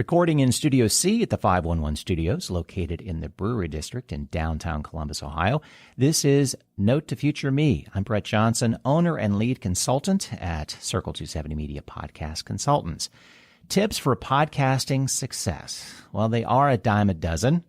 Recording in Studio C at the 511 Studios, located in the Brewery District in downtown Columbus, Ohio. This is Note to Future Me. I'm Brett Johnson, owner and lead consultant at Circle270Media Podcast Consultants. Tips for podcasting success. Well, they are a dime a dozen.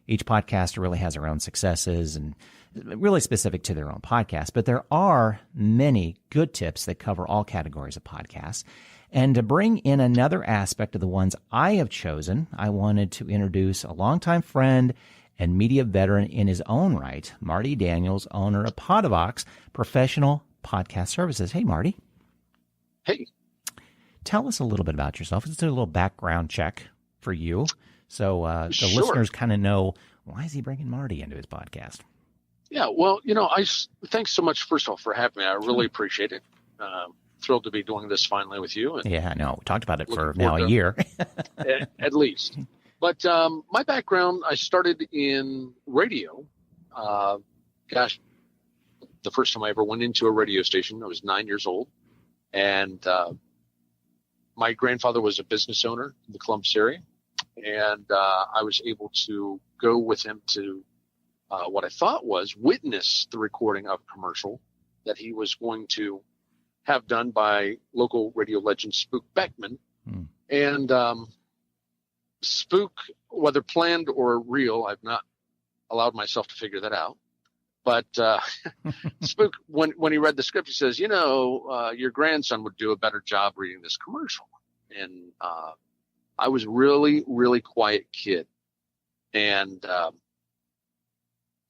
Each podcaster really has their own successes and really specific to their own podcast, but there are many good tips that cover all categories of podcasts. And to bring in another aspect of the ones I have chosen, I wanted to introduce a longtime friend and media veteran in his own right, Marty Daniels, owner of Podovox Professional Podcast Services. Hey, Marty. Hey. Tell us a little bit about yourself. Let's do a little background check for you so the listeners kind of know, why is he bringing Marty into his podcast? Yeah, well, thanks so much, first of all, for having me. I really appreciate it. Thrilled to be doing this finally with you. And yeah, no, we talked about it for now a year. at least. But my background, I started in radio. The first time I ever went into a radio station, I was 9 years old. And my grandfather was a business owner in the Columbus area. And I was able to go with him to what I thought was witness the recording of a commercial that he was going to have done by local radio legend Spook Beckman. And Spook, whether planned or real, I've not allowed myself to figure that out. But Spook, when he read the script, he says, your grandson would do a better job reading this commercial. And I was really, really quiet kid. And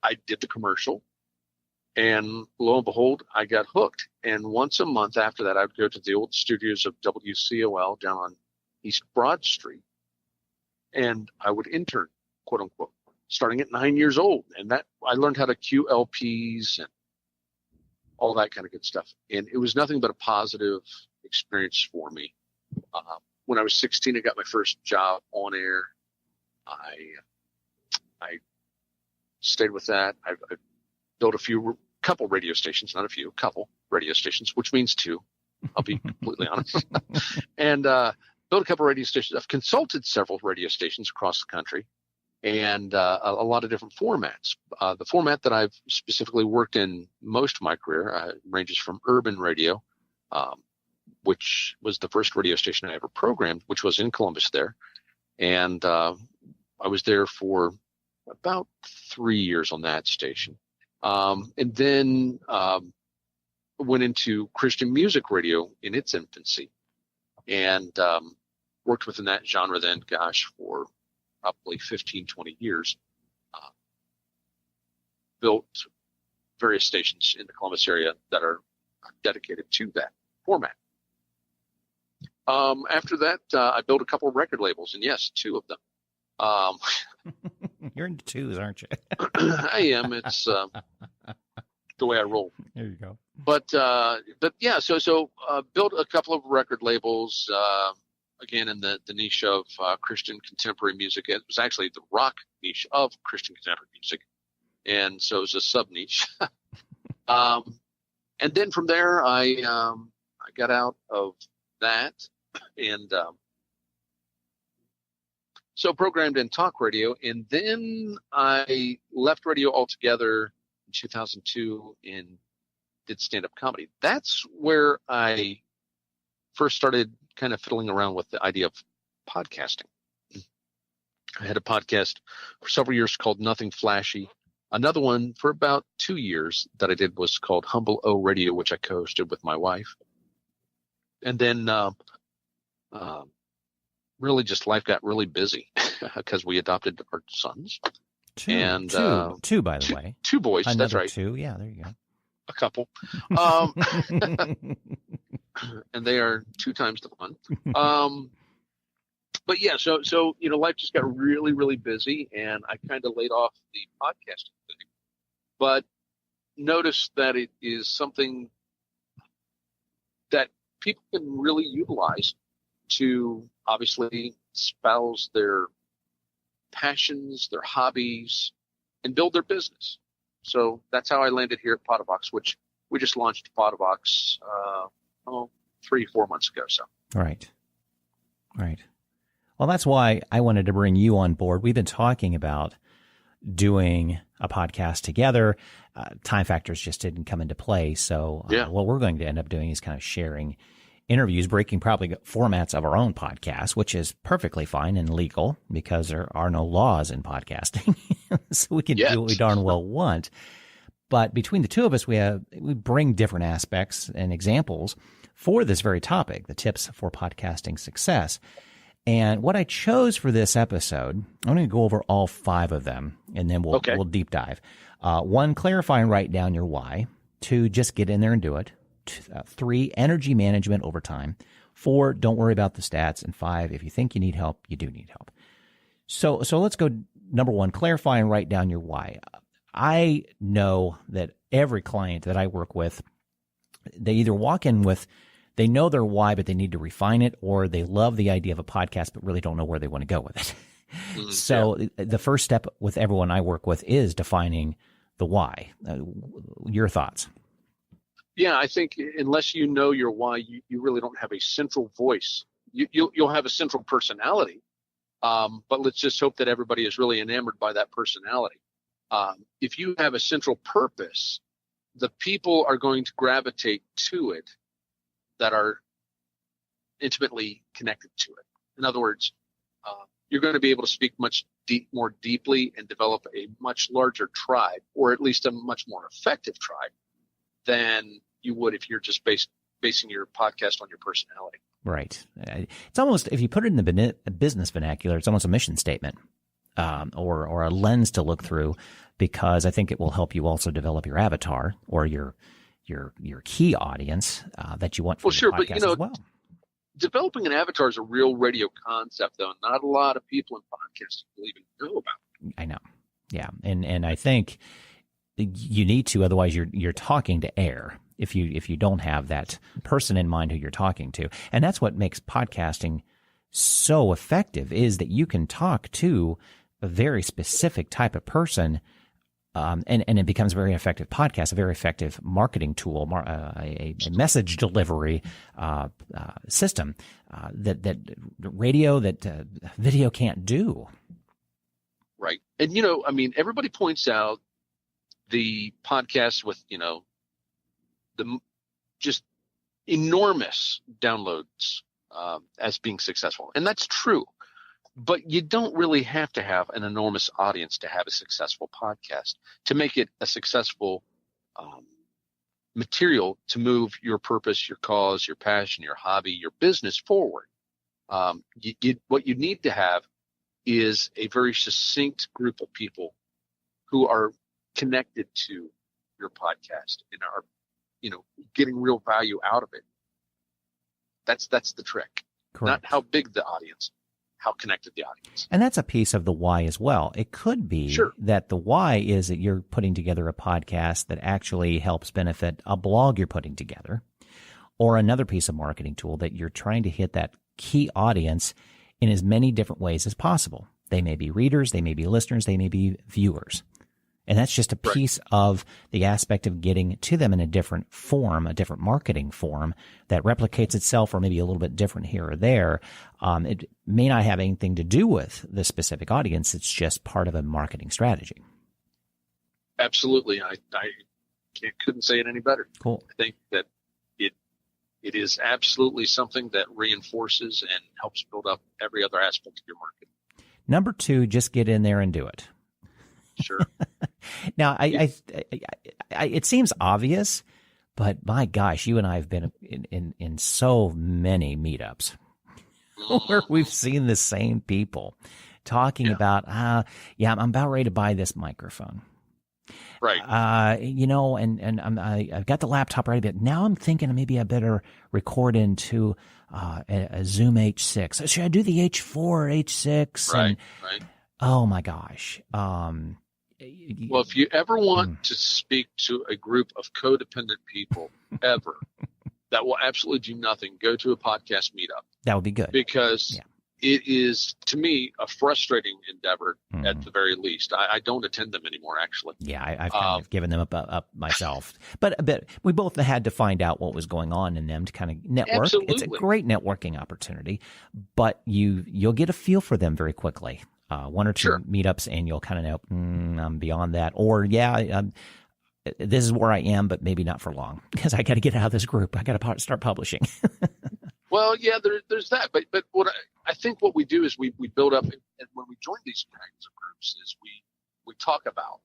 I did the commercial. And lo and behold, I got hooked. And once a month after that, I would go to the old studios of WCOL down on East Broad Street. And I would intern, quote unquote, starting at 9 years old. And that I learned how to cue LPs and all that kind of good stuff. And it was nothing but a positive experience for me. When I was 16, I got my first job on air. I stayed with that. I built couple radio stations, not a few, couple radio stations, which means two. I'll be completely honest. And built a couple radio stations. I've consulted several radio stations across the country and a lot of different formats. The format that I've specifically worked in most of my career ranges from urban radio, which was the first radio station I ever programmed, which was in Columbus there. And I was there for about 3 years on that station. And then went into Christian music radio in its infancy and worked within that genre then, for probably 15, 20 years. Built various stations in the Columbus area that are dedicated to that format. After that, I built a couple of record labels, and yes, two of them. You're into twos, aren't you? I am. It's the way I roll. There you go. But yeah, so built a couple of record labels, again, in the niche of Christian contemporary music. It was actually the rock niche of Christian contemporary music. And so it was a sub niche. And then from there, I got out of that and so programmed in talk radio, and then I left radio altogether in 2002 and did stand-up comedy. That's where I first started kind of fiddling around with the idea of podcasting. I had a podcast for several years called Nothing Flashy. Another one for about 2 years that I did was called Humble O Radio, which I co-hosted with my wife. And then really just life got really busy because we adopted our sons. Two, by the way. Two boys, Another that's right. Two, yeah, there you go. A couple. And they are 2 times the fun. But yeah, so life just got really, really busy, and I kind of laid off the podcasting thing. But noticed that it is something that people can really utilize to obviously espouse their passions, their hobbies, and build their business. So that's how I landed here at Podovox, which we just launched Podovox 3-4 months ago. So Right. Well, that's why I wanted to bring you on board. We've been talking about doing a podcast together. Time factors just didn't come into play. So what we're going to end up doing is kind of sharing interviews, breaking probably formats of our own podcast, which is perfectly fine and legal because there are no laws in podcasting. So we can do what we darn well want. But between the two of us, we bring different aspects and examples for this very topic, the tips for podcasting success. And what I chose for this episode, I'm going to go over all 5 of them, and then we'll deep dive. 1, clarify and write down your why. 2, just get in there and do it. 3, energy management over time. 4, don't worry about the stats. And 5, if you think you need help, you do need help. So let's go number 1, clarify and write down your why. I know that every client that I work with, they either walk in with, they know their why, but they need to refine it, or they love the idea of a podcast, but really don't know where they want to go with it. So the first step with everyone I work with is defining the why. Your thoughts? Yeah, I think unless you know your why, you really don't have a central voice. You'll have a central personality, but let's just hope that everybody is really enamored by that personality. If you have a central purpose, the people are going to gravitate to it that are intimately connected to it. In other words, you're going to be able to speak much more deeply and develop a much larger tribe, or at least a much more effective tribe than you would if you're just basing your podcast on your personality. Right. It's almost, if you put it in the business vernacular, it's almost a mission statement, or a lens to look through, because I think it will help you also develop your avatar or your key audience that you want for your podcast as well. Developing an avatar is a real radio concept, though. Not a lot of people in podcasting will even know about it. I know. Yeah. And I think you need to, otherwise you're talking to air if you don't have that person in mind who you're talking to. And that's what makes podcasting so effective, is that you can talk to a very specific type of person, and it becomes a very effective podcast, a very effective marketing tool, a message delivery system that radio, that video can't do. Right. And, everybody points out the podcast with, the just enormous downloads as being successful. And that's true. But you don't really have to have an enormous audience to have a successful podcast to make it a successful material to move your purpose, your cause, your passion, your hobby, your business forward. What you need to have is a very succinct group of people who are connected to your podcast and are, getting real value out of it. That's the trick. Correct. Not how big the audience, how connected the audience. And that's a piece of the why as well. It could be that the why is that you're putting together a podcast that actually helps benefit a blog you're putting together, or another piece of marketing tool that you're trying to hit that key audience in as many different ways as possible. They may be readers, they may be listeners, they may be viewers. And that's just a piece of the aspect of getting to them in a different form, a different marketing form that replicates itself, or maybe a little bit different here or there. It may not have anything to do with the specific audience. It's just part of a marketing strategy. Absolutely. I couldn't say it any better. Cool. I think that it is absolutely something that reinforces and helps build up every other aspect of your marketing. Number 2, just get in there and do it. Sure. Now, it seems obvious, but my gosh, you and I have been in so many meetups where we've seen the same people talking about, I'm about ready to buy this microphone. Right. And I've got the laptop ready, but now I'm thinking maybe I better record into a Zoom H6. Should I do the H4, H6? Right. Oh my gosh. Well, if you ever want to speak to a group of codependent people ever that will absolutely do nothing, go to a podcast meetup. That would be good. Because it is, to me, a frustrating endeavor at the very least. I don't attend them anymore, actually. Yeah, I've kind of given them up myself. But we both had to find out what was going on in them to kind of network. Absolutely. It's a great networking opportunity, but you'll get a feel for them very quickly. One or two meetups, and you'll kind of know, I'm beyond that. Or, this is where I am, but maybe not for long, because I got to get out of this group. I got to start publishing. Well, yeah, there's that. But what I think what we do is we build up, and when we join these kinds of groups, is we talk about,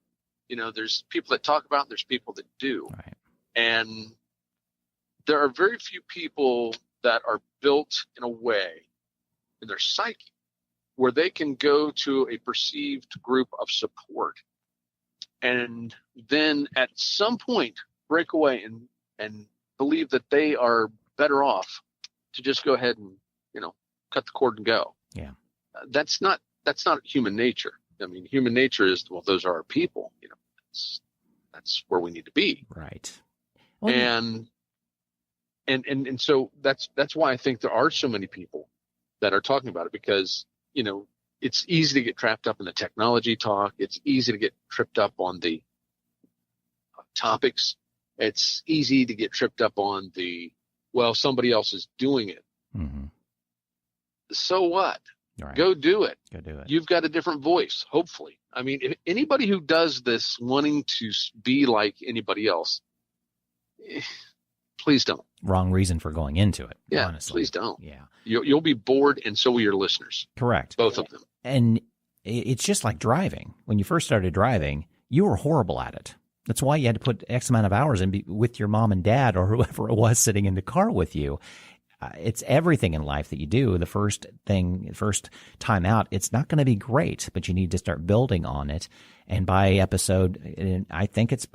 there's people that talk about, and there's people that do. Right. And there are very few people that are built in a way in their psyche where they can go to a perceived group of support and then at some point break away and believe that they are better off to just go ahead and, cut the cord and go. Yeah. That's not human nature. I mean, human nature is, well, those are our people, that's where we need to be. Right. Well, and so that's why I think there are so many people that are talking about it, because, it's easy to get trapped up in the technology talk. It's easy to get tripped up on the topics. It's easy to get tripped up on somebody else is doing it. Mm-hmm. So what? Right. Go do it. Go do it. You've got a different voice, hopefully. I mean, if anybody who does this wanting to be like anybody else, please don't. Wrong reason for going into it. Yeah, honestly. Please don't. Yeah. You'll be bored, and so will your listeners. Correct. Both of them. And it's just like driving. When you first started driving, you were horrible at it. That's why you had to put X amount of hours in with your mom and dad or whoever it was sitting in the car with you. It's everything in life that you do. The first time out, it's not going to be great, but you need to start building on it. And by episode, I think it's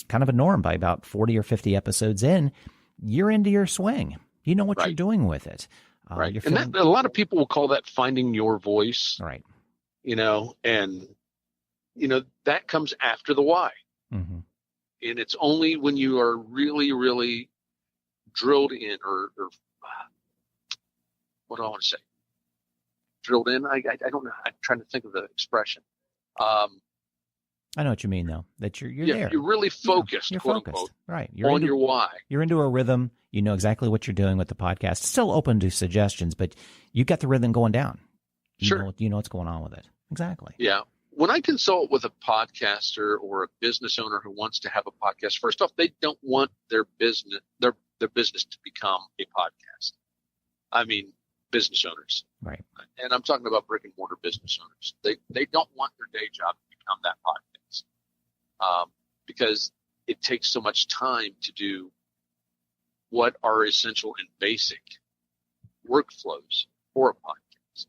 kind of a norm. By about 40 or 50 episodes in, you're into your swing. You know what you're doing with it. Right. And a lot of people will call that finding your voice. Right. And that comes after the why. Mm-hmm. And it's only when you are really, really drilled in or what do I want to say? Drilled in? I don't know. I'm trying to think of the expression. I know what you mean, though, that you're there. You're really focused, you're quote focused. unquote, right. your why. You're into a rhythm. You know exactly what you're doing with the podcast. Still open to suggestions, but you got the rhythm going down. You know what's going on with it. Exactly. Yeah. When I consult with a podcaster or a business owner who wants to have a podcast, first off, they don't want their business to become a podcast. I mean, business owners. Right. And I'm talking about brick and mortar business owners. They don't want their day job to become that podcast because it takes so much time to do what are essential and basic workflows for a podcast.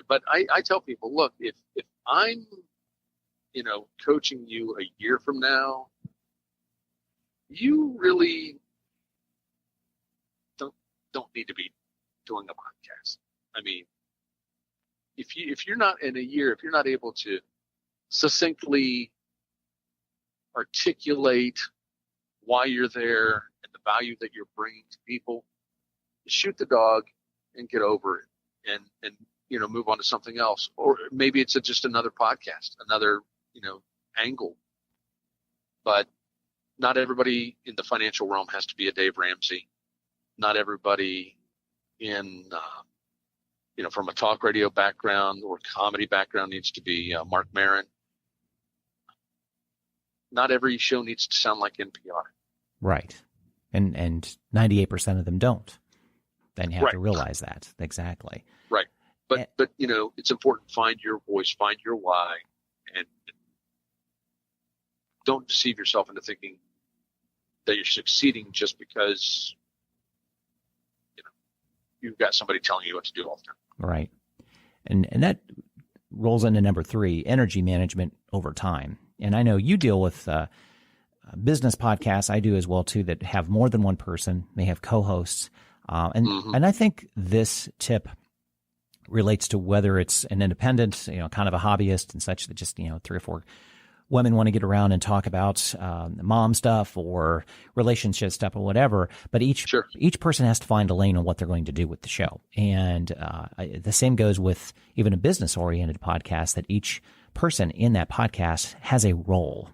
But I tell people, look, if I'm, coaching you a year from now, you really don't need to be doing a podcast. I mean, if you're not in a year, if you're not able to succinctly articulate why you're there and the value that you're bringing to people, shoot the dog and get over it and move on to something else. Or maybe it's just another podcast, another, angle. But not everybody in the financial realm has to be a Dave Ramsey. Not everybody in, from a talk radio background or comedy background needs to be Mark Maron. Not every show needs to sound like NPR. Right. And 98% of them don't. Then you have to realize that. Exactly. Right. But it's important. Find your voice, find your why, and don't deceive yourself into thinking that you're succeeding just because you've got somebody telling you what to do all the time. Right. And that rolls into number 3, energy management over time. And I know you deal with business podcasts. I do as well, too, that have more than one person. They have co-hosts. And I think this tip relates to whether it's an independent, kind of a hobbyist and such that just, 3 or 4 women want to get around and talk about mom stuff or relationship stuff or whatever. But each person has to find a lane on what they're going to do with the show. And the same goes with even a business-oriented podcast, that each person in that podcast has a role.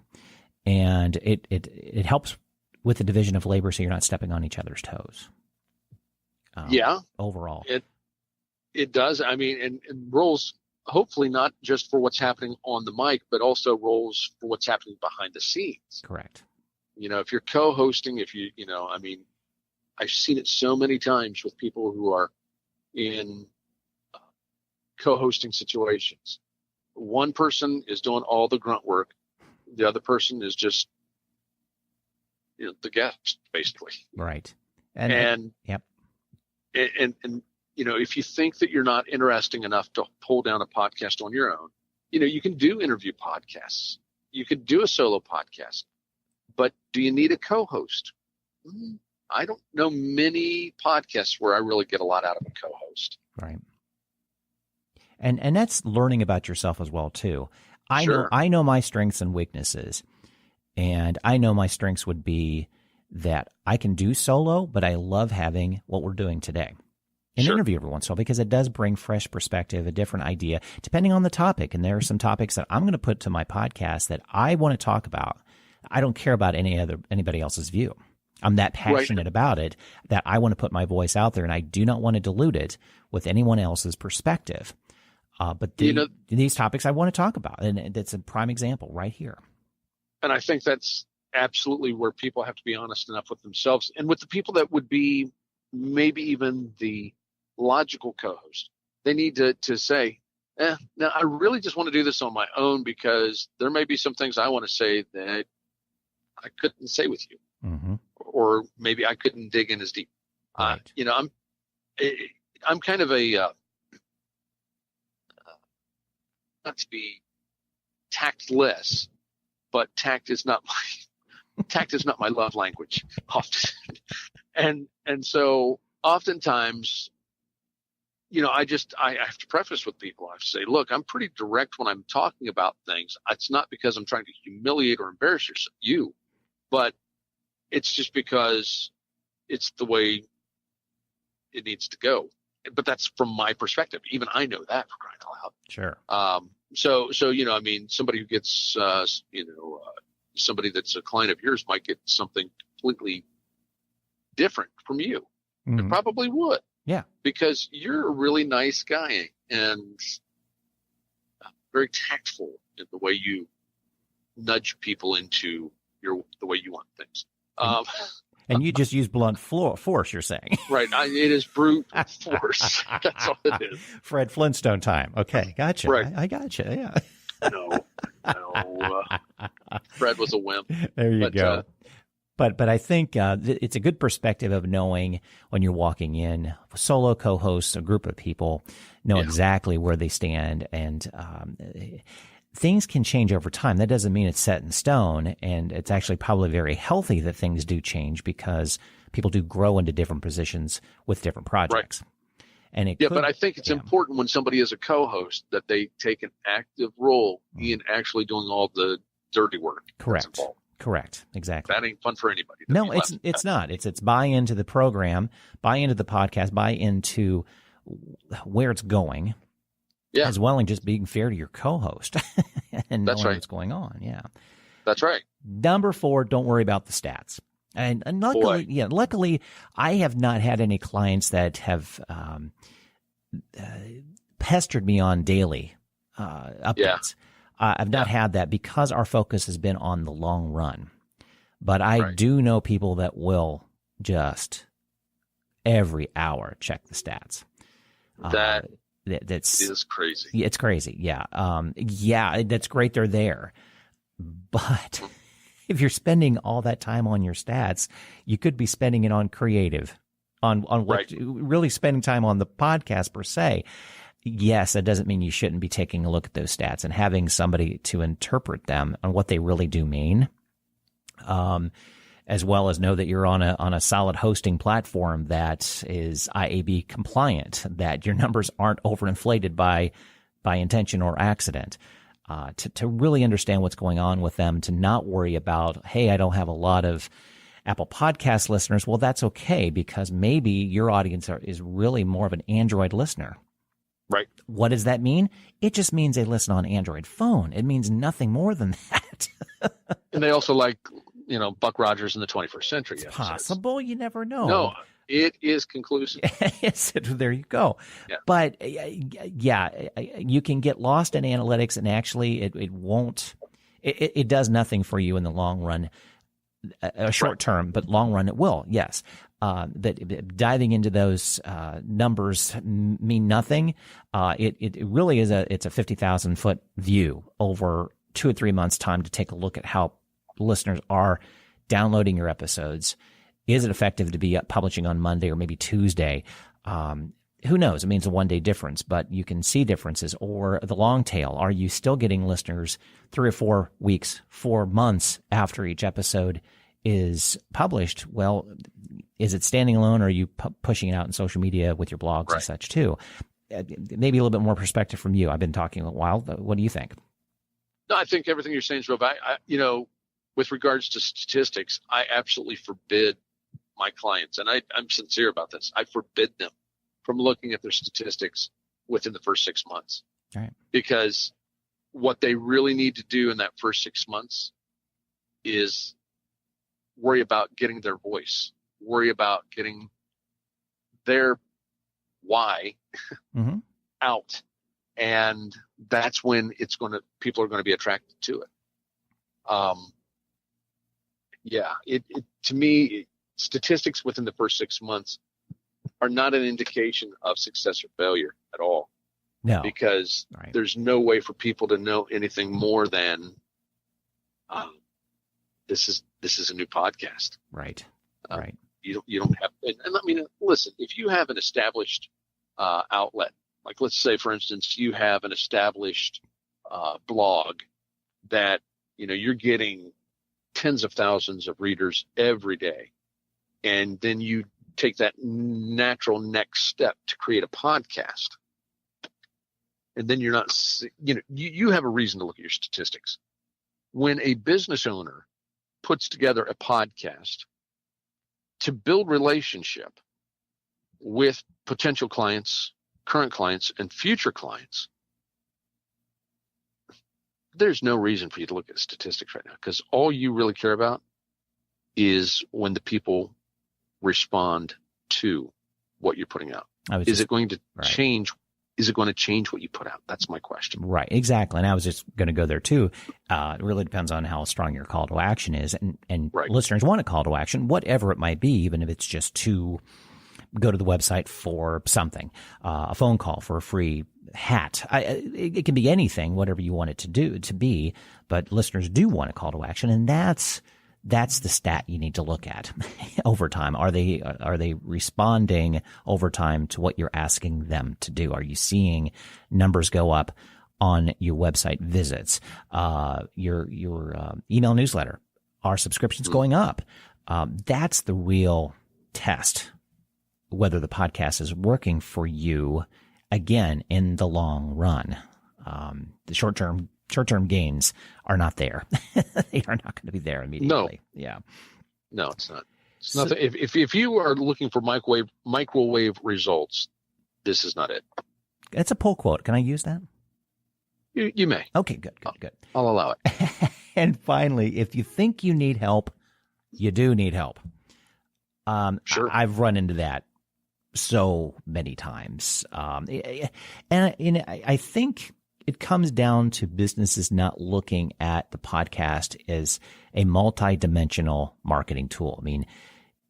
And it helps with the division of labor so you're not stepping on each other's toes. Overall. It does. I mean, and roles, hopefully not just for what's happening on the mic, but also roles for what's happening behind the scenes. Correct. If you're co-hosting, I mean, I've seen it so many times with people who are in co-hosting situations. One person is doing all the grunt work. The other person is just, the guest, basically. Right. And if you think that you're not interesting enough to pull down a podcast on your own, you can do interview podcasts. You could do a solo podcast, but do you need a co-host? I don't know many podcasts where I really get a lot out of a co-host. Right. And that's learning about yourself as well too. I know my strengths and weaknesses, and I know my strengths would be that I can do solo, but I love having what we're doing today. An interview every once in a while, because it does bring fresh perspective, a different idea, depending on the topic. And there are some topics that I'm going to put to my podcast that I want to talk about. I don't care about anybody else's view. I'm that passionate about it that I want to put my voice out there, and I do not want to dilute it with anyone else's perspective. But these topics I want to talk about, and that's a prime example right here. And I think that's absolutely where people have to be honest enough with themselves and with the people that would be maybe even the logical co-host. They need to say, now I really just want to do this on my own, because there may be some things I want to say that I couldn't say with you, or maybe I couldn't dig in as deep. Right. I'm kind of a not to be tactless, but tact is not my love language often. And so oftentimes, I have to preface with people. I have to say, look, I'm pretty direct when I'm talking about things. It's not because I'm trying to humiliate or embarrass you, but it's just because it's the way it needs to go. But that's from my perspective. Even I know that, for crying out loud. Sure. So somebody who gets, somebody that's a client of yours might get something completely different from you. It probably would. Yeah. Because you're a really nice guy and very tactful in the way you nudge people into the way you want things. And you just use blunt force, you're saying. Right. It is brute force. That's all it is. Fred Flintstone time. Okay. Gotcha. Right. I gotcha. Yeah. No. Fred was a wimp. There you go. But I think it's a good perspective of knowing when you're walking in, solo co-hosts, a group of people know exactly where they stand, and things can change over time. That doesn't mean it's set in stone, and it's actually probably very healthy that things do change, because people do grow into different positions with different projects. Right. And but I think it's important when somebody is a co-host that they take an active role in actually doing all the dirty work. Correct. Correct. Exactly. That ain't fun for anybody. No, it's not. It's buy into the program, buy into the podcast, buy into where it's going, as well as just being fair to your co-host and knowing what's going on. Yeah. That's right. Number 4, don't worry about the stats. And luckily, I have not had any clients that have pestered me on daily updates. Yeah. I've not had that, because our focus has been on the long run. But I do know people that will just every hour check the stats. That's is crazy. It's crazy. Yeah. That's great. They're there. But if you're spending all that time on your stats, you could be spending it on creative, on what really spending time on the podcast per se. Yes, that doesn't mean you shouldn't be taking a look at those stats and having somebody to interpret them on what they really do mean, as well as know that you're on a solid hosting platform that is IAB compliant, that your numbers aren't overinflated by intention or accident. to really understand what's going on with them, to not worry about, hey, I don't have a lot of Apple Podcast listeners. Well, that's okay, because maybe your audience is really more of an Android listener. Right. What does that mean? It just means they listen on Android phone. It means nothing more than that. And they also like, Buck Rogers in the 21st century. It's possible. You never know. No, it is conclusive. Yes, there you go. Yeah. But you can get lost in analytics, and actually it won't, it does nothing for you in the long run. Short term, but long run it will. Yes. That diving into those numbers mean nothing. It really is it's a 50,000 foot view over 2 or 3 months time to take a look at how listeners are downloading your episodes. Is it effective to be publishing on Monday or maybe Tuesday? Who knows? It means a 1 day difference, but you can see differences. Or the long tail. Are you still getting listeners 3 or 4 weeks, 4 months after each episode is published? Well, is it standing alone, or are you pushing it out in social media with your blogs and such too? Maybe a little bit more perspective from you. I've been talking a while. What do you think? No, I think everything you're saying is real. With regards to statistics, I absolutely forbid my clients, and I'm sincere about this, I forbid them from looking at their statistics within the first 6 months. Right. Because what they really need to do in that first 6 months is worry about getting their voice, worry about getting their why out. And that's when people are going to be attracted to it. To me, statistics within the first 6 months are not an indication of success or failure at all. No, because there's no way for people to know anything more than this is a new podcast. Right. You don't have, and I mean, listen, if you have an established outlet, like let's say, for instance, you have an established blog that you're getting tens of thousands of readers every day, and then you take that natural next step to create a podcast, and then you're not, you have a reason to look at your statistics. When a business owner puts together a podcast to build relationship with potential clients, current clients, and future clients, there's no reason for you to look at statistics right now, because all you really care about is when the people respond to what you're putting out. Is it going to change? Is it going to change what you put out? That's my question. Right, exactly. And I was just going to go there too. It really depends on how strong your call to action is. And listeners want a call to action, whatever it might be, even if it's just to go to the website for something, a phone call for a free hat. It can be anything, whatever you want it to be. But listeners do want a call to action, and that's the stat you need to look at over time. Are they responding over time to what you're asking them to do? Are you seeing numbers go up on your website visits, your email newsletter? Are subscriptions going up? That's the real test, whether the podcast is working for you, again, in the long run. The short-term gains are not there. They are not going to be there immediately. No. Yeah. No, it's not. It's nothing. If you are looking for microwave results, this is not it. It's a pull quote. Can I use that? You may. Okay, good. I'll allow it. And finally, if you think you need help, you do need help. Sure. I've run into that so many times. And I think it comes down to businesses not looking at the podcast as a multi-dimensional marketing tool. I mean,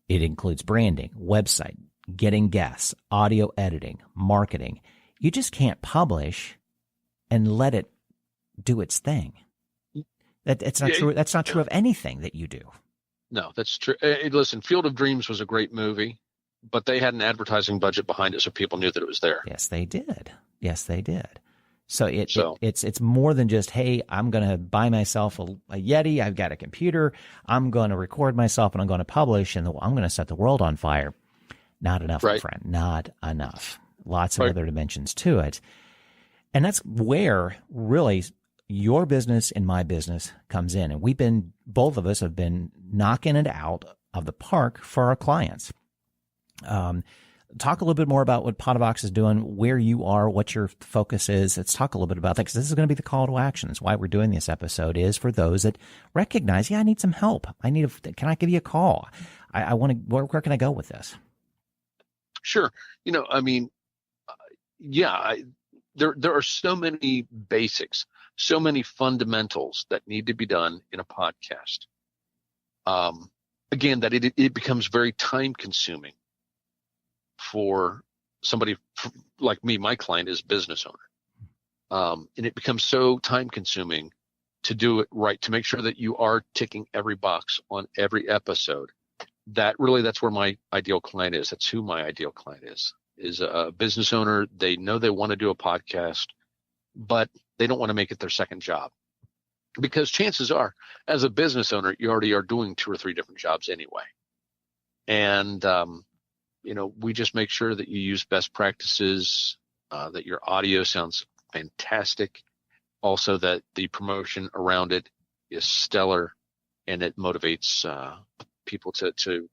it includes branding, website, getting guests, audio editing, marketing. You just can't publish and let it do its thing. That's not true. That's not true of anything that you do. No, that's true. Listen, Field of Dreams was a great movie, but they had an advertising budget behind it, so people knew that it was there. Yes, they did. So it's more than just, hey, I'm going to buy myself a Yeti. I've got a computer. I'm going to record myself and I'm going to publish and I'm going to set the world on fire. Not enough, my friend. Not enough. Lots of other dimensions to it. And that's where really your business and my business comes in, and both of us have been knocking it out of the park for our clients. Talk a little bit more about what Podovox is doing, where you are, what your focus is. Let's talk a little bit about that, because this is going to be the call to action. That's why we're doing this episode, is for those that recognize, I need some help. Can I give you a call? I want to, where can I go with this? Sure. There are so many basics, so many fundamentals that need to be done in a podcast. Again, that it becomes very time consuming for somebody like me. My client is a business owner. And it becomes so time consuming to do it right, to make sure that you are ticking every box on every episode. That's where my ideal client is. That's who my ideal client is a business owner. They know they want to do a podcast, but they don't want to make it their second job, because chances are, as a business owner, you already are doing 2 or 3 different jobs anyway. And, we just make sure that you use best practices, that your audio sounds fantastic. Also, that the promotion around it is stellar, and it motivates people to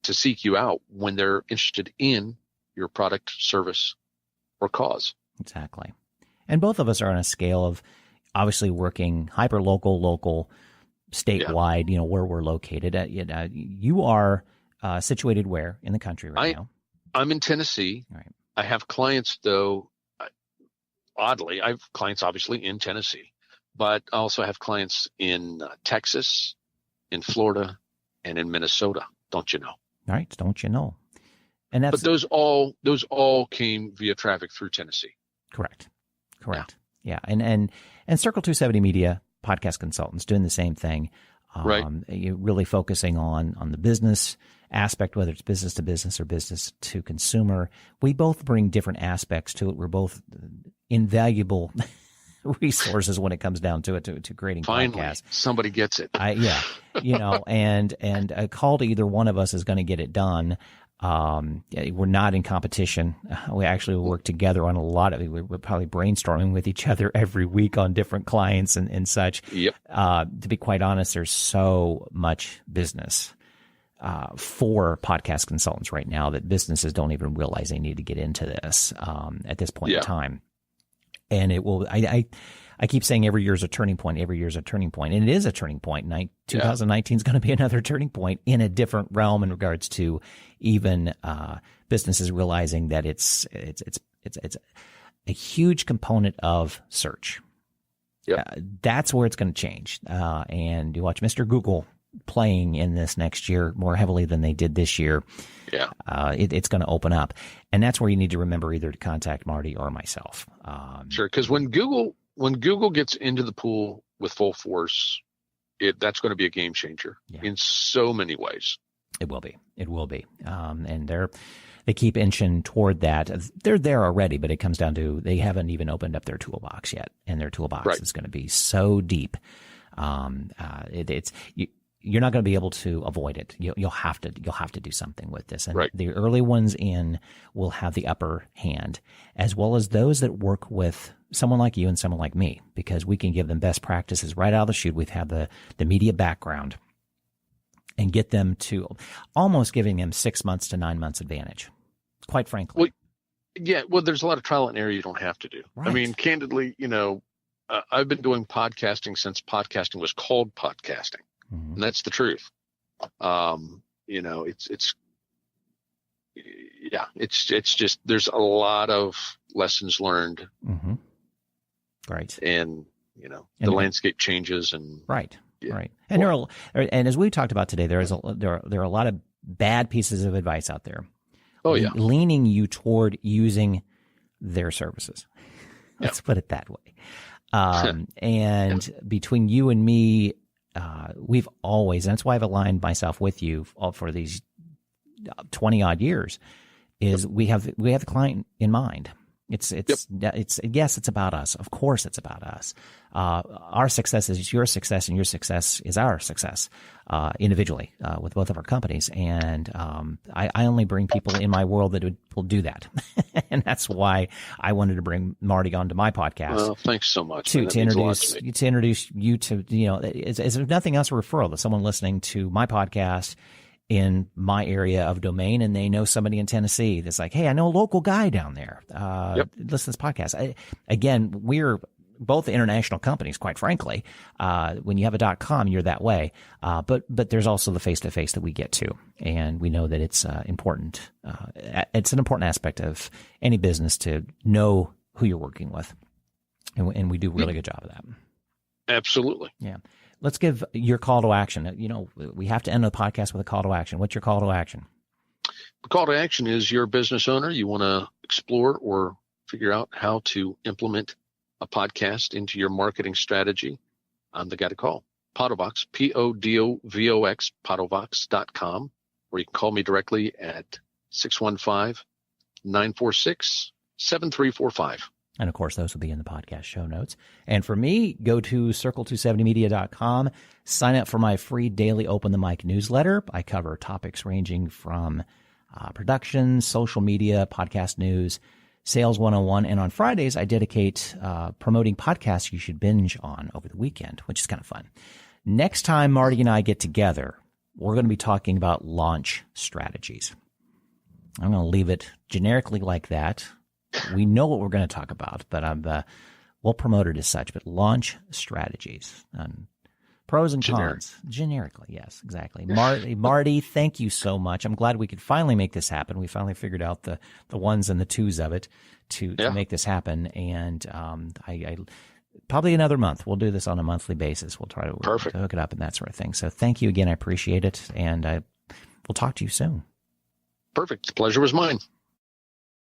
seek you out when they're interested in your product, service, or cause. Exactly. And both of us are on a scale of obviously working hyper local, statewide, where we're located at. You are situated where in the country right now? I'm in Tennessee. Right. I have clients, though, oddly, I have clients obviously in Tennessee, but I also have clients in Texas, in Florida, and in Minnesota. Don't you know? Right. Don't you know? And but those all came via traffic through Tennessee. Correct. Yeah. And Circle270 Media Podcast Consultants doing the same thing. Right. You're really focusing on the business aspect, whether it's business to business or business to consumer. We both bring different aspects to it. We're both invaluable resources when it comes down to it, to creating Finally, podcasts. Somebody gets it. And a call to either one of us is going to get it done. We're not in competition. We actually work together on a lot of it. We're probably brainstorming with each other every week on different clients and such. Yep. To be quite honest, there's so much business for podcast consultants right now that businesses don't even realize they need to get into this at this point in time. And it will. I keep saying every year is a turning point. Every year is a turning point, and it is a turning point. 2019 is going to be another turning point in a different realm in regards to even businesses realizing that it's a huge component of search. Yep. That's where it's going to change. And you watch Mr. Google playing in this next year more heavily than they did this year. Yeah. It's going to open up, and that's where you need to remember either to contact Marty or myself. Sure, because when Google gets into the pool with full force, that's going to be a game changer in so many ways. It will be. And they keep inching toward that. They're there already, but it comes down to they haven't even opened up their toolbox yet, and their toolbox is going to be so deep. You're not going to be able to avoid it. You'll have to do something with this. And the early ones in will have the upper hand, as well as those that work with someone like you and someone like me, because we can give them best practices right out of the chute. We've had the media background, and get them to almost giving them 6 months to 9 months advantage, quite frankly. Well, there's a lot of trial and error you don't have to do. Right. I mean, candidly, I've been doing podcasting since podcasting was called podcasting. Mm-hmm. And that's the truth. It's just, there's a lot of lessons learned. Mm-hmm. Right. And, the landscape changes and. Right. Yeah. Right. And and as we talked about today, there are a lot of bad pieces of advice out there. Oh yeah. Leaning you toward using their services. Let's put it that way. And between you and me, we've always, and that's why I've aligned myself with you for these 20 odd years, is we have the client in mind. Yes, it's about us. Of course it's about us. Our success is your success, and your success is our success, individually, with both of our companies. And, I only bring people in my world that will do that. And that's why I wanted to bring Marty onto my podcast. Well, thanks so much. To introduce you to, as if nothing else, a referral to someone listening to my podcast in my area of domain, and they know somebody in Tennessee that's like, hey, I know a local guy down there. Listen to this podcast. Again, we're both international companies, quite frankly. When you have a .com, you're that way. But there's also the face-to-face that we get to, and we know that it's important. It's an important aspect of any business to know who you're working with, and we do a really good job of that. Absolutely. Yeah. Let's give your call to action. We have to end the podcast with a call to action. What's your call to action? The call to action is you're a business owner. You want to explore or figure out how to implement a podcast into your marketing strategy. I'm the guy to call. Podovox, Podovox, Podovox.com, or you can call me directly at 615-946-7345. And, of course, those will be in the podcast show notes. And for me, go to Circle270Media.com, sign up for my free daily Open the Mic newsletter. I cover topics ranging from production, social media, podcast news, Sales 101. And on Fridays, I dedicate promoting podcasts you should binge on over the weekend, which is kind of fun. Next time Marty and I get together, we're going to be talking about launch strategies. I'm going to leave it generically like that. We know what we're going to talk about, but we'll promote it as such. But launch strategies, pros and cons, generically, yes, exactly. Marty, thank you so much. I'm glad we could finally make this happen. We finally figured out the ones and the twos of it to make this happen. And I probably another month. We'll do this on a monthly basis. We'll try to hook it up and that sort of thing. So thank you again. I appreciate it, and we'll talk to you soon. Perfect. The pleasure was mine.